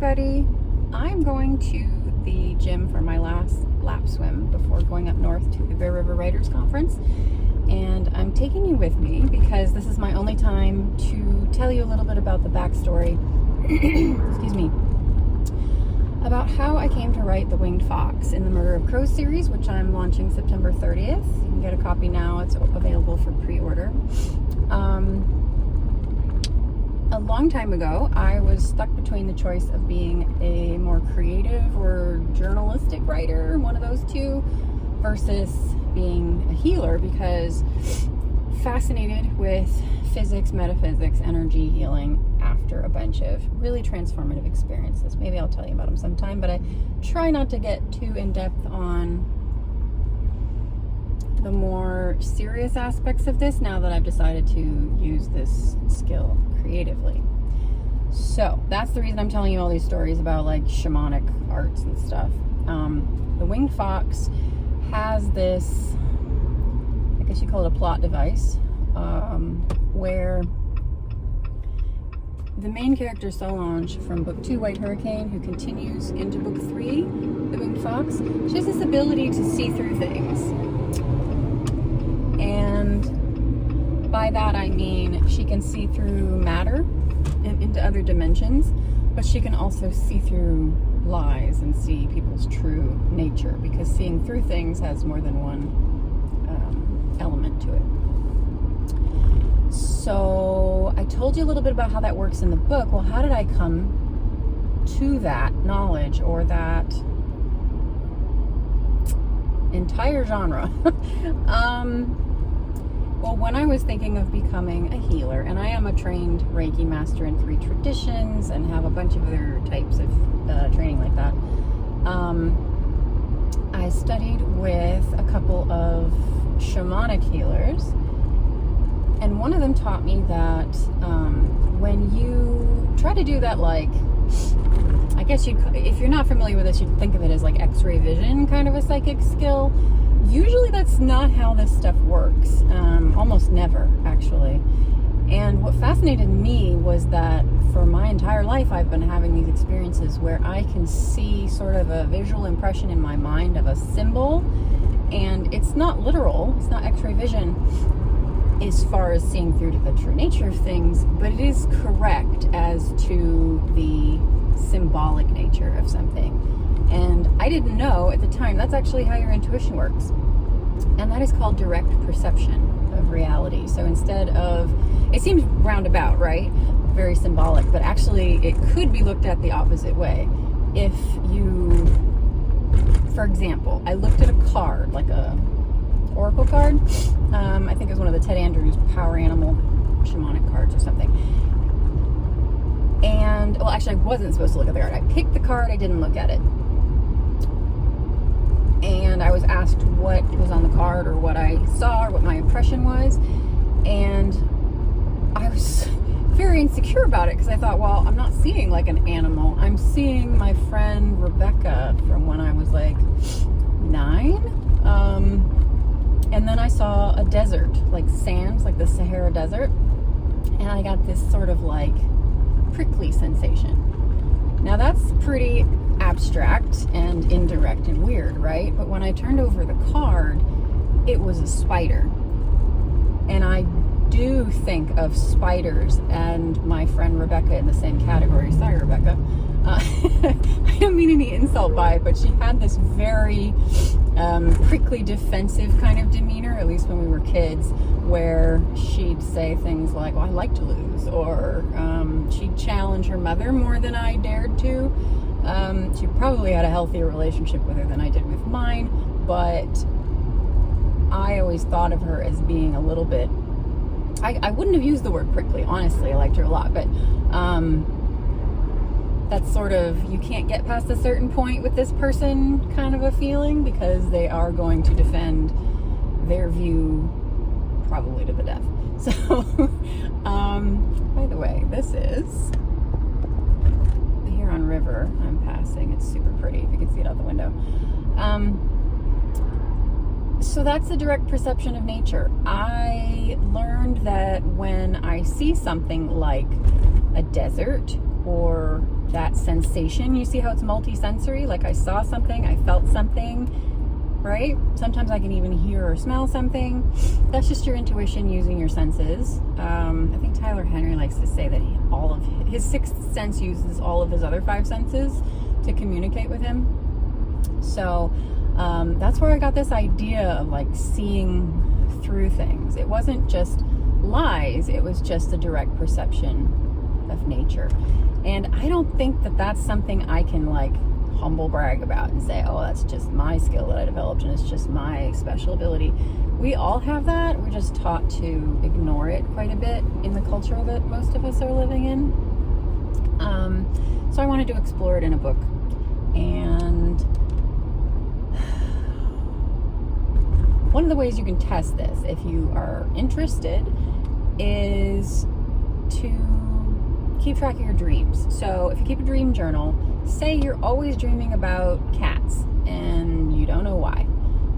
everybody. I'm going to the gym for my last lap swim before going up north to the Bear River Writers Conference. And I'm taking you with me because this is my only time to tell you a little bit about the backstory, excuse me, about how I came to write The Winged Fox in the Murder of Crows series, which I'm launching September 30th. You can get a copy now. It's available for pre-order. A long time ago, I was stuck between the choice of being a more creative or journalistic writer, one of those two, versus being a healer, because fascinated with physics, metaphysics, energy healing after a bunch of really transformative experiences. Maybe I'll tell you about them sometime, but I try not to get too in-depth on the more serious aspects of this now that I've decided to use this skill creatively. So that's the reason I'm telling you all these stories about like shamanic arts and stuff. The Winged Fox has this, I guess you call it a plot device, where the main character Solange from book 2, White Hurricane, who continues into book 3, The Winged Fox, she has this ability to see through things. And by that I mean she can see through matter and into other dimensions, but she can also see through lies and see people's true nature, because seeing through things has more than one element to it. So I told you a little bit about how that works in the book. Well, how did I come to that knowledge, or that entire genre? Well, when I was thinking of becoming a healer, and I am a trained Reiki master in 3 traditions and have a bunch of other types of training like that, I studied with a couple of shamanic healers, and one of them taught me that when you try to do that, like, I guess if you're not familiar with this, you'd think of it as like X-ray vision kind of a psychic skill. Usually that's not how this stuff works. Almost never, actually. And what fascinated me was that for my entire life I've been having these experiences where I can see sort of a visual impression in my mind of a symbol, and it's not literal, it's not X-ray vision as far as seeing through to the true nature of things, but it is correct as to the symbolic nature of something. And I didn't know at the time that's actually how your intuition works. And that is called direct perception of reality. So instead of, it seems roundabout, right? Very symbolic, but actually it could be looked at the opposite way. If you, for example, I looked at a card, like a oracle card. I think it was one of the Ted Andrews Power Animal Shamanic cards or something. And, well, actually I wasn't supposed to look at the card. I picked the card, I didn't look at it. And I was asked what was on the card, or what I saw, or what my impression was. And I was very insecure about it, because I thought, well, I'm not seeing like an animal. I'm seeing my friend Rebecca from when I was like 9. And then I saw a desert, like sands, like the Sahara Desert. And I got this sort of like prickly sensation. Now that's pretty abstract and indirect and weird, right? But when I turned over the card, it was a spider. And I do think of spiders and my friend Rebecca in the same category. Sorry, Rebecca. I don't mean any insult by it, but she had this very prickly, defensive kind of demeanor, at least when we were kids, where she'd say things like, well, I like to lose, or she'd challenge her mother more than I dared to. She probably had a healthier relationship with her than I did with mine, but I always thought of her as being a little bit, I wouldn't have used the word prickly, honestly. I liked her a lot, but that's sort of, you can't get past a certain point with this person kind of a feeling, because they are going to defend their view probably to the death. So, by the way, this is the Huron River I'm passing. It's super pretty, if you can see it out the window. So that's the direct perception of nature. I learned that when I see something like a desert or that sensation. You see how it's multi-sensory? Like I saw something, I felt something, right? Sometimes I can even hear or smell something. That's just your intuition using your senses. I think Tyler Henry likes to say that all of his sixth sense uses all of his other five senses to communicate with him. So that's where I got this idea of like seeing through things. It wasn't just lies, it was just a direct perception of nature. And I don't think that that's something I can like humble brag about and say, oh, that's just my skill that I developed and it's just my special ability. We all have that. We're just taught to ignore it quite a bit in the culture that most of us are living in. So I wanted to explore it in a book. And one of the ways you can test this, if you are interested, is to keep track of your dreams. So if you keep a dream journal, say you're always dreaming about cats and you don't know why.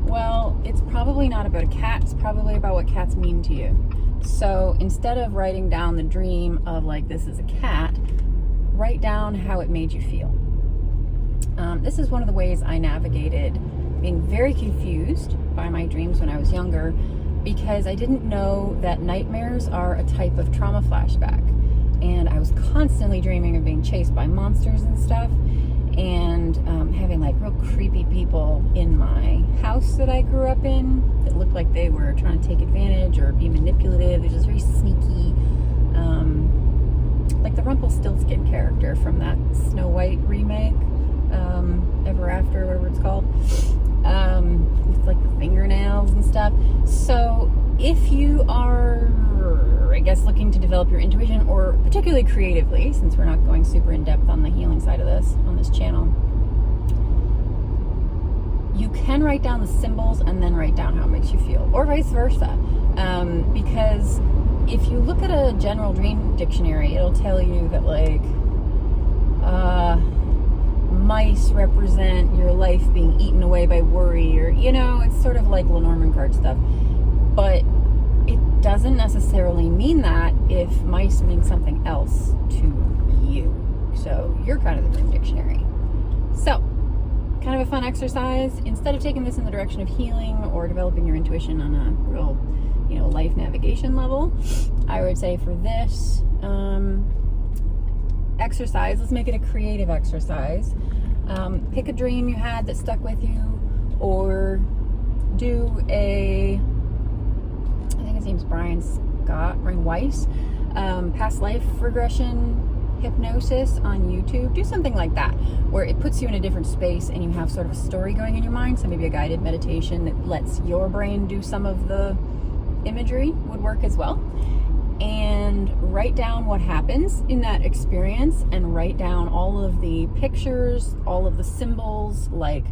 Well, it's probably not about a cat, it's probably about what cats mean to you. So instead of writing down the dream of like, this is a cat, write down how it made you feel. This is one of the ways I navigated being very confused by my dreams when I was younger, because I didn't know that nightmares are a type of trauma flashback. And I was constantly dreaming of being chased by monsters and stuff, and having like real creepy people in my house that I grew up in that looked like they were trying to take advantage or be manipulative. They're just very sneaky, like the Rumpelstiltskin character from that Snow White remake, Ever After, whatever it's called, with like the fingernails and stuff. So if you are, I guess, looking to develop your intuition, or particularly creatively, since we're not going super in depth on the healing side of this on this channel, you can write down the symbols and then write down how it makes you feel, or vice versa. Because if you look at a general dream dictionary, it'll tell you that like mice represent your life being eaten away by worry, or it's sort of like Lenormand card stuff. But it doesn't necessarily mean that if mice mean something else to you. So you're kind of the dream dictionary. So, kind of a fun exercise. Instead of taking this in the direction of healing or developing your intuition on a real, life navigation level, I would say for this exercise, let's make it a creative exercise. Pick a dream you had that stuck with you, or do his name's Brian Weiss, past life regression hypnosis on YouTube. Do something like that, where it puts you in a different space and you have sort of a story going in your mind. So maybe a guided meditation that lets your brain do some of the imagery would work as well. And write down what happens in that experience, and write down all of the pictures, all of the symbols. Like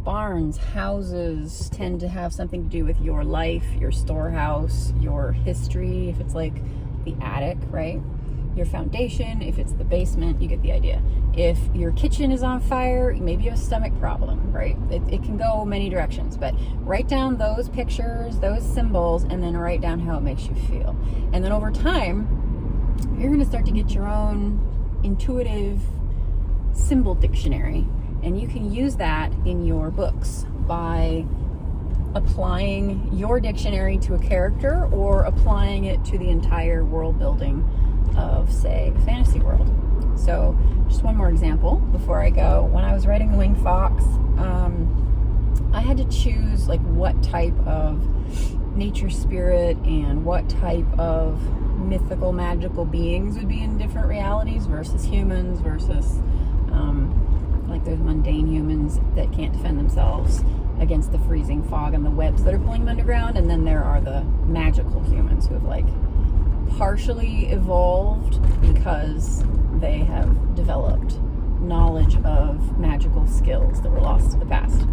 barns, houses tend to have something to do with your life, your storehouse, your history, if it's like the attic, right? Your foundation, if it's the basement, you get the idea. If your kitchen is on fire, maybe you have a stomach problem, right? It can go many directions, but write down those pictures, those symbols, and then write down how it makes you feel. And then over time, you're gonna start to get your own intuitive symbol dictionary. And you can use that in your books by applying your dictionary to a character, or applying it to the entire world building of, say, a fantasy world. So just one more example before I go. When I was writing The Winged Fox, I had to choose like what type of nature spirit and what type of mythical magical beings would be in different realities versus humans, versus like there's mundane humans that can't defend themselves against the freezing fog and the webs that are pulling them underground, and then there are the magical humans who have like partially evolved because they have developed knowledge of magical skills that were lost to the past.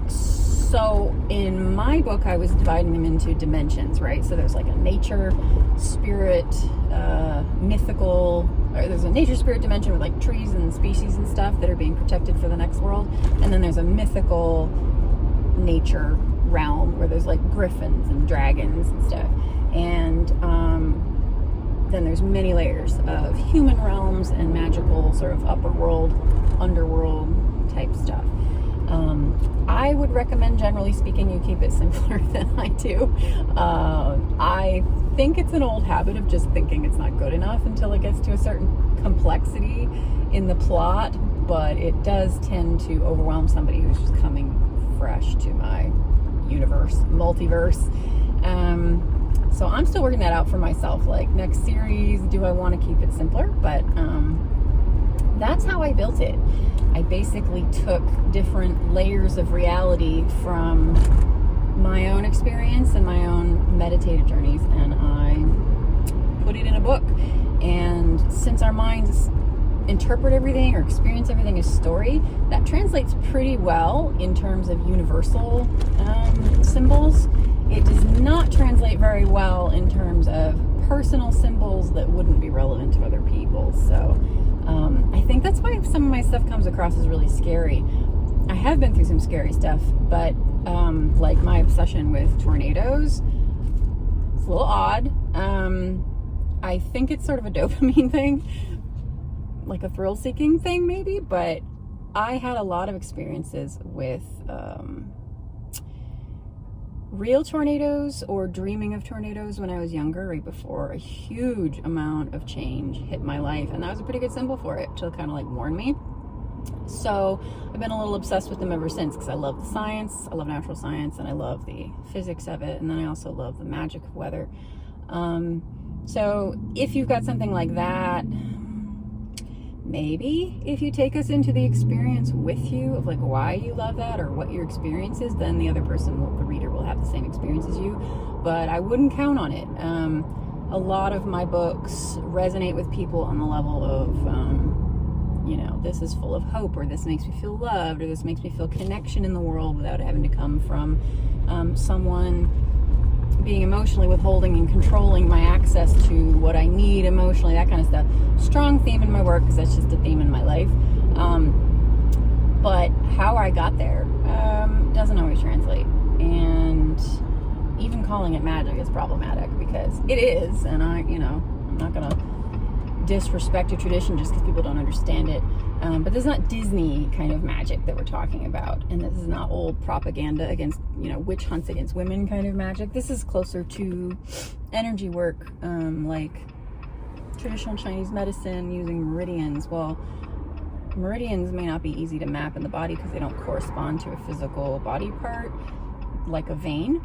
So in my book, I was dividing them into dimensions, right? So there's like a nature, spirit, mythical, or there's a nature spirit dimension with like trees and species and stuff that are being protected for the next world. And then there's a mythical nature realm where there's like griffins and dragons and stuff. And then there's many layers of human realms and magical sort of upper world, underworld type stuff. I would recommend, generally speaking, you keep it simpler than I do. I think it's an old habit of just thinking it's not good enough until it gets to a certain complexity in the plot, but it does tend to overwhelm somebody who's just coming fresh to my universe, multiverse. So I'm still working that out for myself. Like, next series, do I want to keep it simpler? But that's how I built it. I basically took different layers of reality from my own experience and my own meditative journeys, and I put it in a book. And since our minds interpret everything or experience everything as story, that translates pretty well in terms of universal symbols. It does not translate very well in terms of personal symbols that wouldn't be relevant to other people. So I think that's why some of my stuff comes across as really scary. I have been through some scary stuff, but like my obsession with tornadoes, it's a little odd. I think it's sort of a dopamine thing, like a thrill-seeking thing maybe, but I had a lot of experiences with real tornadoes or dreaming of tornadoes when I was younger, right before a huge amount of change hit my life, and that was a pretty good symbol for it to kind of like warn me. So I've been a little obsessed with them ever since, because I love the science, I love natural science, and I love the physics of it, and then I also love the magic of weather. So if you've got something like that, maybe if you take us into the experience with you of like why you love that or what your experience is, then the other person, the reader, will have the same experience as you. But I wouldn't count on it. A lot of my books resonate with people on the level of, this is full of hope, or this makes me feel loved, or this makes me feel connection in the world without having to come from someone being emotionally withholding and controlling my access to what I need emotionally, that kind of stuff. Strong theme in my work, because that's just a theme in my life. But how I got there doesn't always translate. And even calling it magic is problematic, because it is, and I'm not going to disrespect a tradition just because people don't understand it. But this is not Disney kind of magic that we're talking about, and this is not old propaganda against, witch hunts against women kind of magic. This is closer to energy work, like traditional Chinese medicine using meridians. Well, meridians may not be easy to map in the body because they don't correspond to a physical body part, like a vein.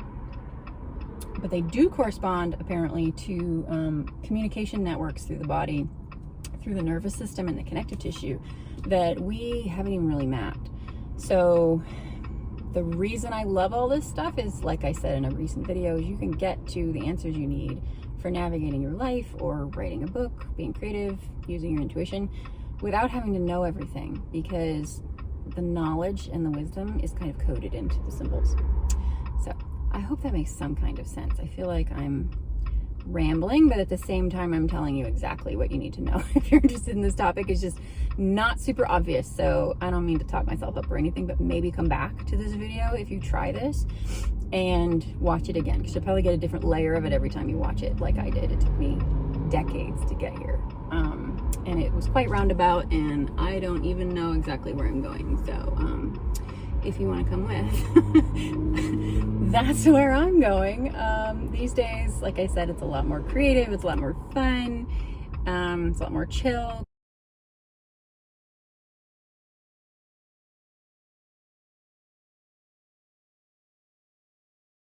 But they do correspond, apparently, to communication networks through the body, through the nervous system and the connective tissue that we haven't even really mapped. So the reason I love all this stuff is, like I said in a recent video, is you can get to the answers you need for navigating your life or writing a book, being creative, using your intuition, without having to know everything, because the knowledge and the wisdom is kind of coded into the symbols. So I hope that makes some kind of sense. I feel like I'm rambling, but at the same time I'm telling you exactly what you need to know if you're interested in this topic. It's just not super obvious, so I don't mean to talk myself up or anything, but maybe come back to this video if you try this and watch it again, because you'll probably get a different layer of it every time you watch it, like I did. It took me decades to get here, and it was quite roundabout, and I don't even know exactly where I'm going. So if you want to come with, that's where I'm going. These days, like I said, it's a lot more creative, it's a lot more fun, it's a lot more chill.